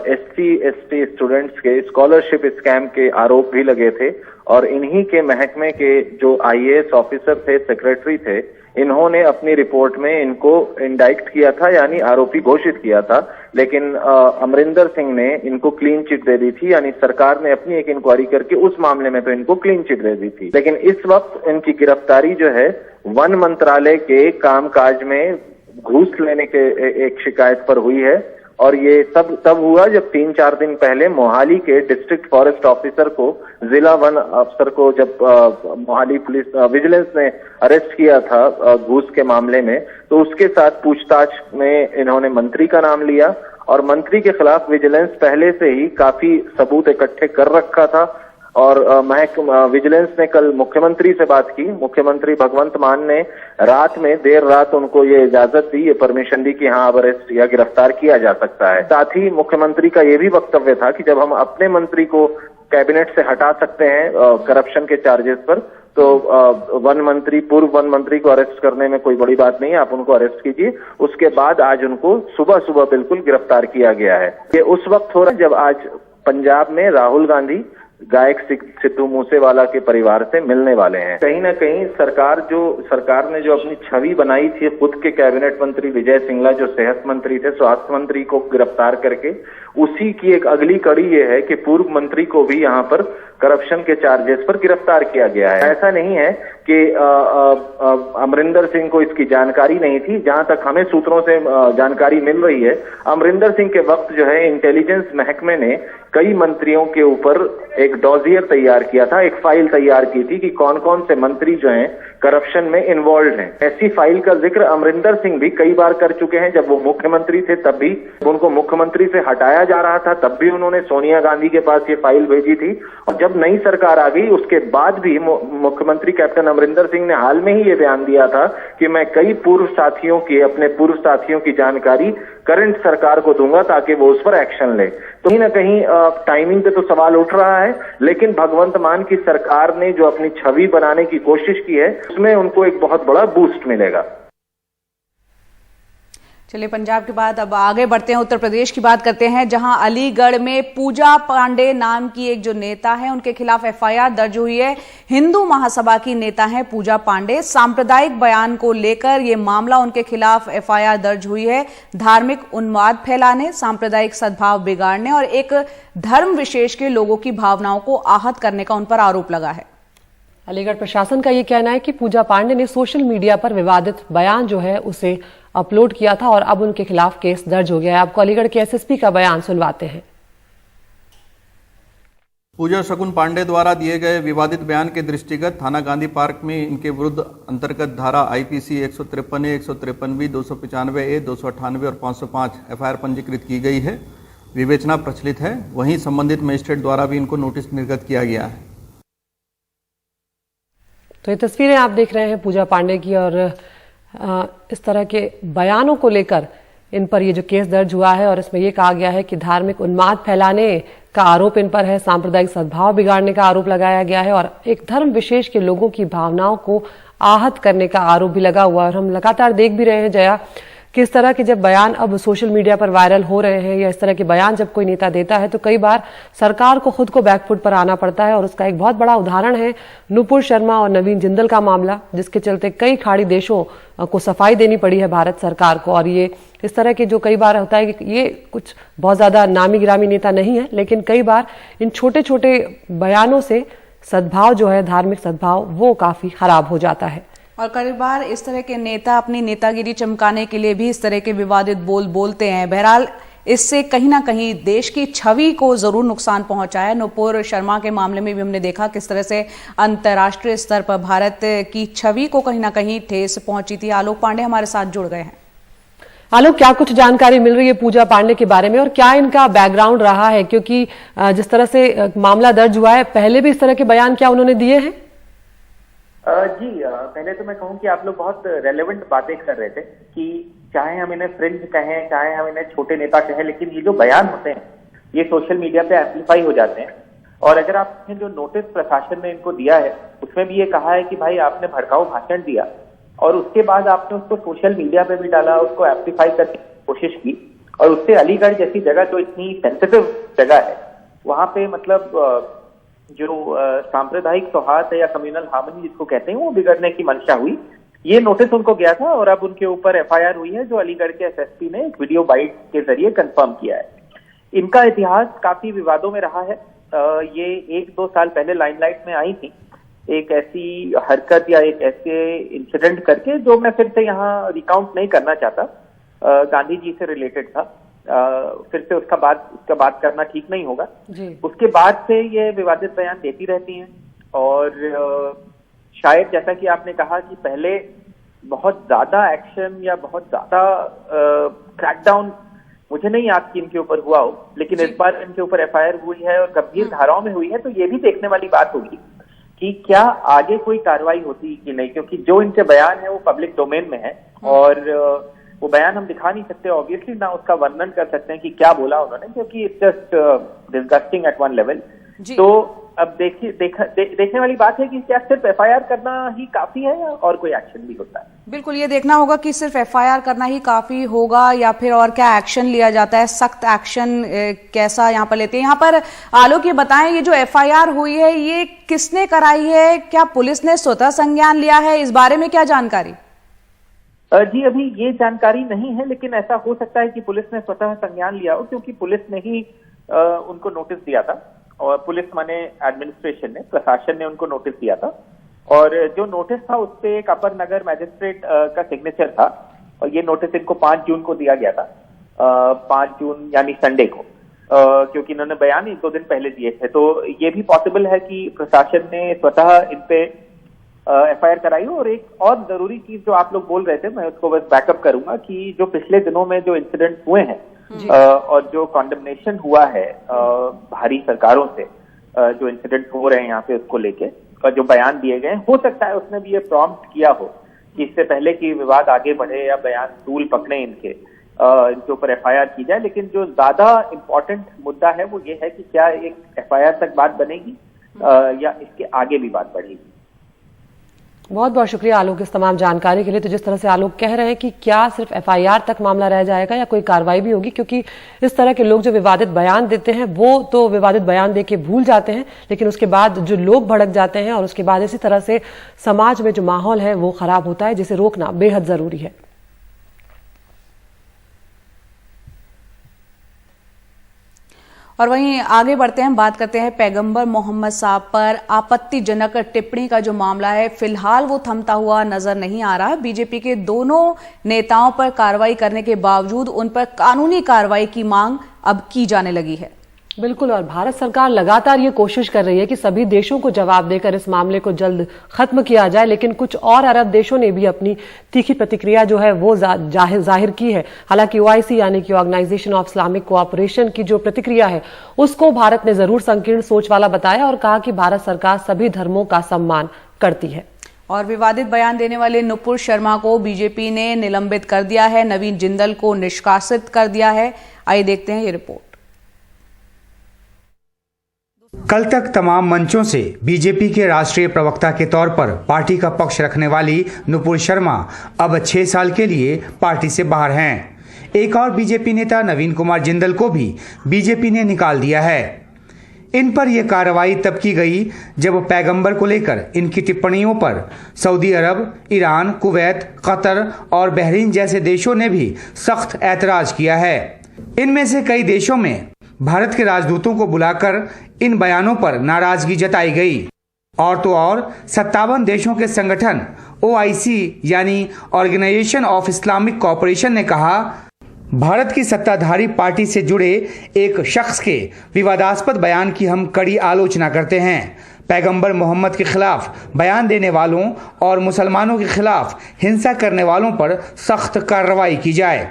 SC/ST स्टूडेंट्स के स्कॉलरशिप स्कैम के आरोप भी लगे थे और इन्हीं के महकमे के जो IAS ऑफिसर थे, सेक्रेटरी थे, इन्होंने अपनी रिपोर्ट में इनको इंडाइक्ट किया था, यानी आरोपी घोषित किया था। लेकिन अमरिंदर सिंह ने इनको क्लीन चिट दे दी थी, यानी सरकार ने अपनी एक इंक्वायरी करके उस मामले में तो इनको क्लीन चिट दे दी थी। लेकिन इस वक्त इनकी गिरफ्तारी जो है वन मंत्रालय के कामकाज में घूस लेने के एक शिकायत पर हुई है और ये तब हुआ जब 3-4 दिन पहले मोहाली के डिस्ट्रिक्ट फॉरेस्ट ऑफिसर को, जिला वन अफसर को, जब मोहाली पुलिस विजिलेंस ने अरेस्ट किया था घूस के मामले में, तो उसके साथ पूछताछ में इन्होंने मंत्री का नाम लिया और मंत्री के खिलाफ विजिलेंस पहले से ही काफी सबूत इकट्ठे कर रखा था। और विजिलेंस ने कल मुख्यमंत्री से बात की। मुख्यमंत्री भगवंत मान ने देर रात उनको ये इजाजत दी, ये परमिशन दी कि हाँ अब अरेस्ट या गिरफ्तार किया जा सकता है। साथ ही मुख्यमंत्री का ये भी वक्तव्य था कि जब हम अपने मंत्री को कैबिनेट से हटा सकते हैं करप्शन के चार्जेस पर, तो पूर्व वन मंत्री को अरेस्ट करने में कोई बड़ी बात नहीं है, आप उनको अरेस्ट कीजिए। उसके बाद आज उनको सुबह बिल्कुल गिरफ्तार किया गया है। ये उस वक्त हो रहा है जब आज पंजाब में राहुल गांधी गायक सिद्धू मूसेवाला के परिवार से मिलने वाले हैं। कहीं ना कहीं सरकार ने जो अपनी छवि बनाई थी खुद के कैबिनेट मंत्री विजय सिंगला, जो सेहत मंत्री थे, स्वास्थ्य मंत्री को गिरफ्तार करके, उसी की एक अगली कड़ी ये है कि पूर्व मंत्री को भी यहाँ पर करप्शन के चार्जेस पर गिरफ्तार किया गया है। ऐसा नहीं है कि अमरिंदर सिंह को इसकी जानकारी नहीं थी। जहां तक हमें सूत्रों से जानकारी मिल रही है, अमरिंदर सिंह के वक्त जो है इंटेलिजेंस महकमे ने कई मंत्रियों के ऊपर एक डॉजियर तैयार किया था, एक फाइल तैयार की थी कि कौन कौन से मंत्री जो हैं करप्शन में इन्वॉल्व हैं। ऐसी फाइल का जिक्र अमरिंदर सिंह भी कई बार कर चुके हैं। जब वो मुख्यमंत्री थे तब भी उनको मुख्यमंत्री से हटाया जा रहा था, तब भी उन्होंने सोनिया गांधी के पास ये फाइल भेजी थी और जब नई सरकार आ गई उसके बाद भी मुख्यमंत्री कैप्टन अमरिंदर सिंह ने हाल में ही ये बयान दिया था कि मैं कई अपने पूर्व साथियों की जानकारी करंट सरकार को दूंगा ताकि वो उस पर एक्शन ले। तो कहीं ना कहीं टाइमिंग पे तो सवाल उठ रहा है, लेकिन भगवंत मान की सरकार ने जो अपनी छवि बनाने की कोशिश की है उसमें उनको एक बहुत बड़ा बूस्ट मिलेगा। चलिए, पंजाब के बाद अब आगे बढ़ते हैं, उत्तर प्रदेश की बात करते हैं, जहां अलीगढ़ में पूजा पांडे नाम की एक जो नेता है उनके खिलाफ FIR दर्ज हुई है। हिंदू महासभा की नेता है पूजा पांडे। सांप्रदायिक बयान को लेकर यह मामला उनके खिलाफ FIR दर्ज हुई है। धार्मिक उन्माद फैलाने, सांप्रदायिक सद्भाव बिगाड़ने और एक धर्म विशेष के लोगों की भावनाओं को आहत करने का उन पर आरोप लगा है। अलीगढ़ प्रशासन का यह कहना है कि पूजा पांडे ने सोशल मीडिया पर विवादित बयान जो है उसे अपलोड किया था और अब उनके खिलाफ केस दर्ज हो गया है। आपको अलीगढ़ के SSP का बयान सुनवाते हैं। पूजा शकुन पांडे द्वारा दिए गए विवादित बयान के दृष्टिगत थाना गांधी पार्क में इनके विरुद्ध अंतर्गत धारा IPC 153A, 153B, 295A, 298 और 505 FIR पंजीकृत की गई है विवेचना प्रचलित है, वहीं संबंधित मजिस्ट्रेट द्वारा भी इनको नोटिस निर्गत किया गया है। तो ये तस्वीरें आप देख रहे हैं पूजा पांडे की, और इस तरह के बयानों को लेकर इन पर ये जो केस दर्ज हुआ है और इसमें ये कहा गया है कि धार्मिक उन्माद फैलाने का आरोप इन पर है, सांप्रदायिक सद्भाव बिगाड़ने का आरोप लगाया गया है और एक धर्म विशेष के लोगों की भावनाओं को आहत करने का आरोप भी लगा हुआ है। और हम लगातार देख भी रहे हैं जया, किस तरह के जब बयान अब सोशल मीडिया पर वायरल हो रहे हैं या इस तरह के बयान जब कोई नेता देता है तो कई बार सरकार को खुद को बैकफुट पर आना पड़ता है। और उसका एक बहुत बड़ा उदाहरण है नुपुर शर्मा और नवीन जिंदल का मामला, जिसके चलते कई खाड़ी देशों को सफाई देनी पड़ी है भारत सरकार को। और ये इस तरह के जो कई बार होता है कि ये कुछ बहुत ज्यादा नामी गिरामी नेता नहीं है, लेकिन कई बार इन छोटे छोटे बयानों से सद्भाव जो है, धार्मिक सद्भाव, वो काफी खराब हो जाता है। और कई बार इस तरह के नेता अपनी नेतागिरी चमकाने के लिए भी इस तरह के विवादित बोलते हैं। बहरहाल इससे कहीं ना कहीं देश की छवि को जरूर नुकसान पहुंचा है। नुपुर शर्मा के मामले में भी हमने देखा किस तरह से अंतर्राष्ट्रीय स्तर पर भारत की छवि को कहीं ना कहीं ठेस पहुंची थी। आलोक पांडे हमारे साथ जुड़ गए हैं। आलोक, क्या कुछ जानकारी मिल रही है पूजा पांडे के बारे में और क्या इनका बैकग्राउंड रहा है? क्योंकि जिस तरह से मामला दर्ज हुआ है, पहले भी इस तरह के बयान क्या उन्होंने दिए हैं? जी, पहले तो मैं कहूँ कि आप लोग बहुत रेलेवेंट बातें कर रहे थे कि चाहे हम इन्हें फ्रिंज कहें, चाहे हम इन्हें छोटे नेता कहें, लेकिन ये जो बयान होते हैं ये सोशल मीडिया पे एम्पलीफाई हो जाते हैं। और अगर आपने जो नोटिस प्रशासन ने इनको दिया है उसमें भी ये कहा है कि भाई आपने भड़काऊ भाषण दिया और उसके बाद आपने उसको सोशल मीडिया पे भी डाला, उसको एम्पलीफाई करने की कोशिश की और उससे अलीगढ़ जैसी जगह जो इतनी सेंसिटिव जगह है वहां पे मतलब जो सांप्रदायिक सौहार्द या कम्युनल हार्मनी जिसको कहते हैं वो बिगड़ने की मंशा हुई। ये नोटिस उनको गया था और अब उनके ऊपर एफआईआर हुई है जो अलीगढ़ के एसएसपी ने एक वीडियो बाइट के जरिए कंफर्म किया है। इनका इतिहास काफी विवादों में रहा है। ये 1-2 साल पहले लाइमलाइट में आई थी एक ऐसी हरकत या एक ऐसे इंसिडेंट करके जो मैं फिर से यहाँ रिकाउंट नहीं करना चाहता, गांधी जी से रिलेटेड था। फिर से उसका बात करना ठीक नहीं होगा। उसके बाद से ये विवादित बयान देती रहती हैं और शायद जैसा कि आपने कहा कि पहले बहुत ज्यादा एक्शन या बहुत ज्यादा क्रैकडाउन मुझे नहीं याद कि इनके ऊपर हुआ हो, लेकिन इस बार इनके ऊपर एफआईआर हुई है और गंभीर धाराओं में हुई है। तो ये भी देखने वाली बात होगी कि क्या आगे कोई कार्रवाई होती कि नहीं, क्योंकि जो इनके बयान है वो पब्लिक डोमेन में है और वो बयान हम दिखा नहीं सकते ऑब्वियसली, ना उसका वर्णन कर सकते हैं कि क्या बोला उन्होंने, क्योंकि it's just disgusting at one level. तो अब देखने वाली बात है कि क्या सिर्फ एफआईआर करना ही काफी है या और कोई एक्शन भी होता है? बिल्कुल ये देखना होगा कि सिर्फ एफआईआर करना ही काफी होगा या फिर और क्या एक्शन लिया जाता है, सख्त एक्शन कैसा यहाँ पर लेते हैं। यहाँ पर आलोक ये बताएं, ये जो एफआईआर हुई है ये किसने कराई है? क्या पुलिस ने स्वतः संज्ञान लिया है? इस बारे में क्या जानकारी? जी अभी ये जानकारी नहीं है, लेकिन ऐसा हो सकता है कि पुलिस ने स्वतः संज्ञान लिया हो, क्योंकि पुलिस ने ही उनको नोटिस दिया था और पुलिस माने एडमिनिस्ट्रेशन ने, प्रशासन ने उनको नोटिस दिया था और जो नोटिस था उस पे एक अपर नगर मैजिस्ट्रेट का सिग्नेचर था और ये नोटिस इनको 5 जून को दिया गया था, 5 जून यानी संडे को, क्योंकि इन्होंने बयान 1-2 दिन पहले दिए थे। तो ये भी पॉसिबल है कि प्रशासन ने स्वतः इन पे एफआईआर कराई हो। और एक और जरूरी चीज जो आप लोग बोल रहे थे, मैं उसको बस बैकअप करूंगा कि जो पिछले दिनों में जो इंसिडेंट हुए हैं और जो कॉन्डेमनेशन हुआ है भारी सरकारों से, जो इंसिडेंट हो रहे हैं यहाँ पे उसको लेके और जो बयान दिए गए, हो सकता है उसने भी ये प्रॉम्प्ट किया हो कि इससे पहले कि विवाद आगे बढ़े या बयान तूल पकड़े इनके ऊपर एफआईआर की जाए। लेकिन जो ज्यादा इम्पोर्टेंट मुद्दा है वो ये है कि क्या एक एफआईआर तक बात बनेगी या इसके आगे भी बात बढ़ेगी। बहुत बहुत शुक्रिया आलोक इस तमाम जानकारी के लिए। तो जिस तरह से आलोक कह रहे हैं कि क्या सिर्फ एफआईआर तक मामला रह जाएगा या कोई कार्रवाई भी होगी, क्योंकि इस तरह के लोग जो विवादित बयान देते हैं वो तो विवादित बयान देके भूल जाते हैं, लेकिन उसके बाद जो लोग भड़क जाते हैं और उसके बाद इसी तरह से समाज में जो माहौल है वो खराब होता है, जिसे रोकना बेहद जरूरी है। और वहीं आगे बढ़ते हैं, बात करते हैं पैगंबर मोहम्मद साहब पर आपत्तिजनक टिप्पणी का जो मामला है फिलहाल वो थमता हुआ नजर नहीं आ रहा। बीजेपी के दोनों नेताओं पर कार्रवाई करने के बावजूद उन पर कानूनी कार्रवाई की मांग अब की जाने लगी है। बिल्कुल, और भारत सरकार लगातार ये कोशिश कर रही है कि सभी देशों को जवाब देकर इस मामले को जल्द खत्म किया जाए, लेकिन कुछ और अरब देशों ने भी अपनी तीखी प्रतिक्रिया जो है वो जाहिर की है। हालांकि OIC यानी कि ऑर्गेनाइजेशन ऑफ इस्लामिक कोऑपरेशन की जो प्रतिक्रिया है उसको भारत ने जरूर संकीर्ण सोच वाला बताया और कहा कि भारत सरकार सभी धर्मों का सम्मान करती है। और विवादित बयान देने वाले नुपुर शर्मा को बीजेपी ने निलंबित कर दिया है, नवीन जिंदल को निष्कासित कर दिया है। आइए देखते हैं ये रिपोर्ट। कल तक तमाम मंचों से बीजेपी के राष्ट्रीय प्रवक्ता के तौर पर पार्टी का पक्ष रखने वाली नुपुर शर्मा अब 6 साल के लिए पार्टी से बाहर हैं। एक और बीजेपी नेता नवीन कुमार जिंदल को भी बीजेपी ने निकाल दिया है। इन पर यह कार्रवाई तब की गई जब पैगंबर को लेकर इनकी टिप्पणियों पर सऊदी अरब, ईरान, कुवैत, कतर और बहरीन जैसे देशों ने भी सख्त ऐतराज किया है। इनमें से कई देशों में भारत के राजदूतों को बुलाकर इन बयानों पर नाराजगी जताई गई। और तो और 57 देशों के संगठन OIC यानी ऑर्गेनाइजेशन ऑफ इस्लामिक कोऑपरेशन ने कहा, भारत की सत्ताधारी पार्टी से जुड़े एक शख्स के विवादास्पद बयान की हम कड़ी आलोचना करते हैं। पैगंबर मोहम्मद के खिलाफ बयान देने वालों और मुसलमानों के खिलाफ हिंसा करने वालों पर सख्त कार्रवाई की जाए।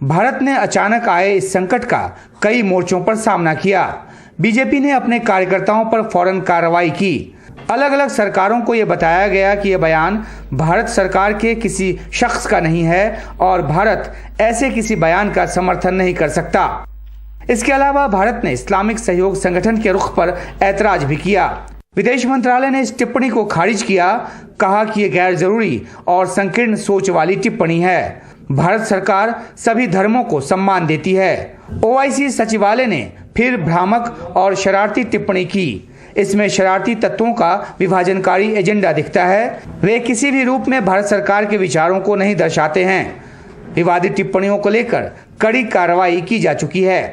भारत ने अचानक आए इस संकट का कई मोर्चों पर सामना किया। बीजेपी ने अपने कार्यकर्ताओं पर फौरन कार्रवाई की। अलग अलग सरकारों को यह बताया गया कि यह बयान भारत सरकार के किसी शख्स का नहीं है और भारत ऐसे किसी बयान का समर्थन नहीं कर सकता। इसके अलावा भारत ने इस्लामिक सहयोग संगठन के रुख पर ऐतराज भी किया। विदेश मंत्रालय ने इस टिप्पणी को खारिज किया, कहा कि यह गैर जरूरी और संकीर्ण सोच वाली टिप्पणी है। भारत सरकार सभी धर्मों को सम्मान देती है। OIC सचिवालय ने फिर भ्रामक और शरारती टिप्पणी की। इसमें शरारती तत्वों का विभाजनकारी एजेंडा दिखता है। वे किसी भी रूप में भारत सरकार के विचारों को नहीं दर्शाते हैं। विवादित टिप्पणियों को लेकर कड़ी कार्रवाई की जा चुकी है।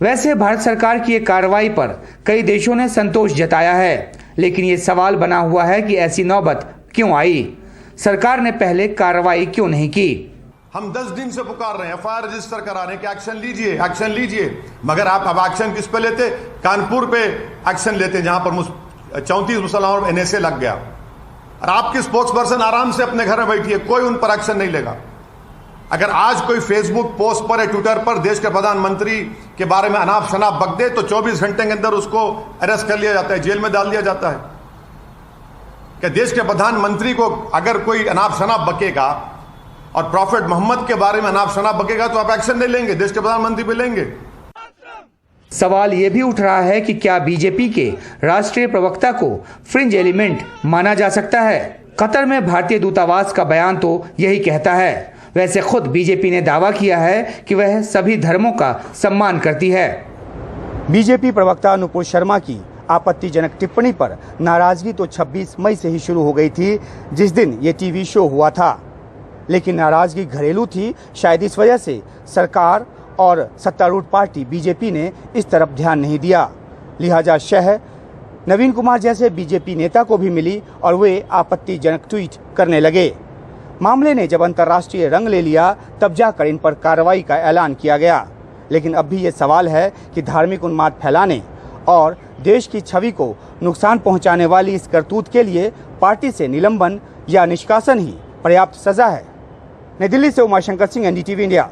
वैसे भारत सरकार की एक कार्रवाई पर कई देशों ने संतोष जताया है, लेकिन ये सवाल बना हुआ है कि ऐसी नौबत क्यों आई, सरकार ने पहले कार्रवाई क्यों नहीं की। हम 10 दिन से पुकार रहे हैं, FIR रजिस्टर कराने के, एक्शन लीजिए, एक्शन लीजिए, मगर आप अब एक्शन किस पे लेते? कानपुर पे एक्शन लेते जहां पर 34 मुसलमानों पर NSA लग गया। और आपकी स्पोक्स पर्सन आराम से अपने घर में बैठी है, कोई उन पर एक्शन नहीं लेगा। अगर आज कोई फेसबुक पोस्ट पर या ट्विटर पर देश के प्रधानमंत्री के बारे में अनाप शनाप बक दे तो 24 घंटे के अंदर उसको अरेस्ट कर लिया जाता है, जेल में डाल दिया जाता है। कि देश के प्रधानमंत्री को अगर कोई अनाप शनाप बकेगा और प्रॉफेट मोहम्मद के बारे में अनाप शनाप बकेगा तो आप एक्शन नहीं लेंगे, देश के प्रधानमंत्री पे लेंगे। सवाल यह भी उठ रहा है कि क्या बीजेपी के राष्ट्रीय प्रवक्ता को फ्रिंज एलिमेंट माना जा सकता है। कतर में भारतीय दूतावास का बयान तो यही कहता है। वैसे खुद बीजेपी ने दावा किया है कि वह सभी धर्मों का सम्मान करती है। बीजेपी प्रवक्ता नुपुर शर्मा की आपत्तिजनक टिप्पणी पर नाराजगी तो 26 मई से ही शुरू हो गई थी, जिस दिन ये टीवी शो हुआ था। लेकिन नाराजगी घरेलू थी। शायद इस वजह से सरकार और सत्तारूढ़ पार्टी बीजेपी ने इस तरफ ध्यान नहीं दिया। लिहाजा शह नवीन कुमार जैसे बीजेपी नेता को भी मिली और वे आपत्तिजनक ट्वीट करने लगे। मामले ने जब अंतर्राष्ट्रीय रंग ले लिया तब जाकर इन पर कार्रवाई का ऐलान किया गया। लेकिन अब भी ये सवाल है कि धार्मिक उन्माद फैलाने और देश की छवि को नुकसान पहुंचाने वाली इस करतूत के लिए पार्टी से निलंबन या निष्कासन ही पर्याप्त सजा है। नई दिल्ली से उमाशंकर सिंह, NDTV इंडिया।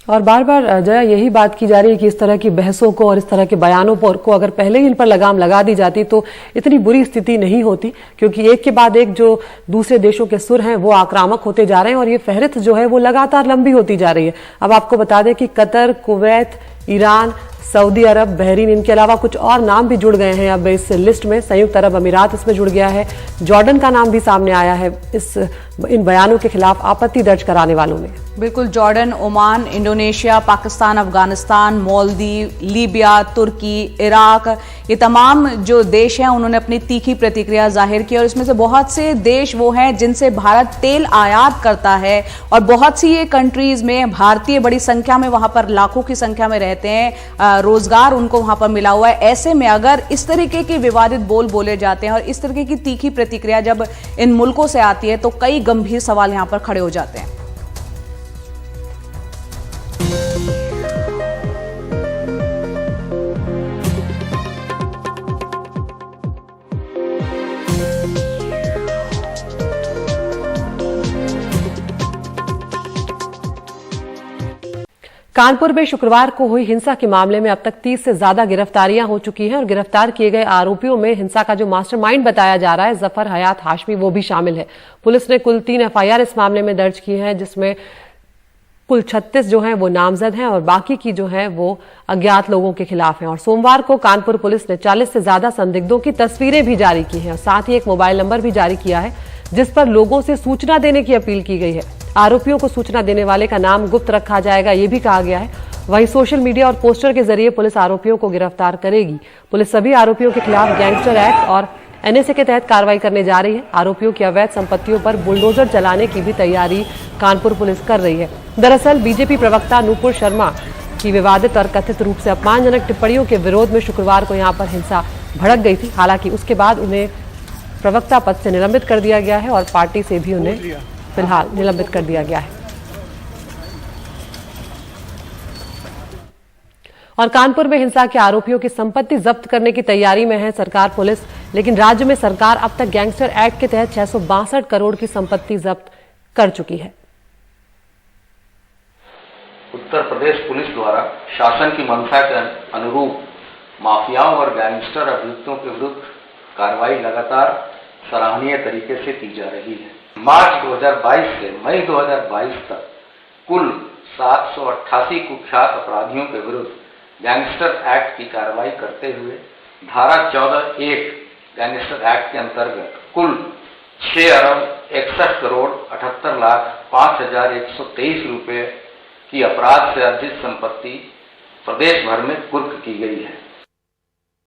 और बार बार जया यही बात की जा रही है कि इस तरह की बहसों को और इस तरह के बयानों पर को अगर पहले ही इन पर लगाम लगा दी जाती तो इतनी बुरी स्थिति नहीं होती, क्योंकि एक के बाद एक जो दूसरे देशों के सुर हैं वो आक्रामक होते जा रहे हैं और ये फहरिस्त जो है वो लगातार लंबी होती जा रही है। अब आपको बता दें कि कतर, कुवैत, ईरान, सऊदी अरब, बहरीन, इनके अलावा कुछ और नाम भी जुड़ गए हैं अब इस लिस्ट में। संयुक्त अरब अमीरात इसमें जुड़ गया है। जॉर्डन का नाम भी सामने आया है इन बयानों के खिलाफ आपत्ति दर्ज कराने वालों में। बिल्कुल, Jordan, Oman, Indonesia, Pakistan, Afghanistan, Maldives, Libya, तुर्की, इराक, ये तमाम जो देश हैं उन्होंने अपनी तीखी प्रतिक्रिया जाहिर की। और इसमें से बहुत से देश वो हैं जिनसे भारत तेल आयात करता है और बहुत सी ये कंट्रीज में भारतीय बड़ी संख्या में वहां पर लाखों की संख्या में रहते हैं, रोजगार उनको वहां पर मिला हुआ है। ऐसे में अगर इस तरीके के विवादित बोल बोले जाते हैं और इस तरीके की तीखी प्रतिक्रिया जब इन मुल्कों से आती है तो कई गंभीर सवाल यहां पर खड़े हो जाते हैं। कानपुर में शुक्रवार को हुई हिंसा के मामले में अब तक 30 से ज्यादा गिरफ्तारियां हो चुकी हैं और गिरफ्तार किए गए आरोपियों में हिंसा का जो मास्टरमाइंड बताया जा रहा है जफर हयात हाशमी वो भी शामिल है। पुलिस ने कुल 3 एफआईआर इस मामले में दर्ज की है, जिसमें कुल 36 जो हैं वो नामजद हैं और बाकी की जो है वो अज्ञात लोगों के खिलाफ हैं। और सोमवार को कानपुर पुलिस ने 40 से ज्यादा संदिग्धों की तस्वीरें भी जारी की हैं और साथ ही एक मोबाइल नंबर भी जारी किया है जिस पर लोगों से सूचना देने की अपील की गई है। आरोपियों को सूचना देने वाले का नाम गुप्त रखा जाएगा, ये भी कहा गया है। वहीं सोशल मीडिया और पोस्टर के जरिए पुलिस आरोपियों को गिरफ्तार करेगी। पुलिस सभी आरोपियों के खिलाफ गैंगस्टर एक्ट और एनएसए के तहत कार्रवाई करने जा रही है। आरोपियों की अवैध संपत्तियों पर बुलडोजर चलाने की भी तैयारी कानपुर पुलिस कर रही है। दरअसल बीजेपी प्रवक्ता नुपुर शर्मा की विवादित और कथित रूप से अपमानजनक टिप्पणियों के विरोध में शुक्रवार को यहां पर हिंसा भड़क गई थी। हालांकि उसके बाद उन्हें प्रवक्ता पद से निलंबित कर दिया गया है और पार्टी से भी उन्हें फिलहाल निलंबित कर दिया गया है। और कानपुर में हिंसा के आरोपियों की संपत्ति जब्त करने की तैयारी में है सरकार पुलिस, लेकिन राज्य में सरकार अब तक गैंगस्टर एक्ट के तहत 662 करोड़ की संपत्ति जब्त कर चुकी है। उत्तर प्रदेश पुलिस द्वारा शासन की मंशा के अनुरूप माफियाओं और गैंगस्टर अभियुक्तों के विरुद्ध कार्रवाई लगातार सराहनीय तरीके से की जा रही है। मार्च 2022 से मई 2022 तक कुल 788 कुख्यात अपराधियों के विरुद्ध गैंगस्टर एक्ट की कार्रवाई करते हुए धारा 14(1) गैंगस्टर एक्ट के अंतर्गत कुल 6 अरब 61 करोड़ 78 लाख 5,123 रुपए की अपराध से अर्जित संपत्ति प्रदेश भर में कुर्क की गई है।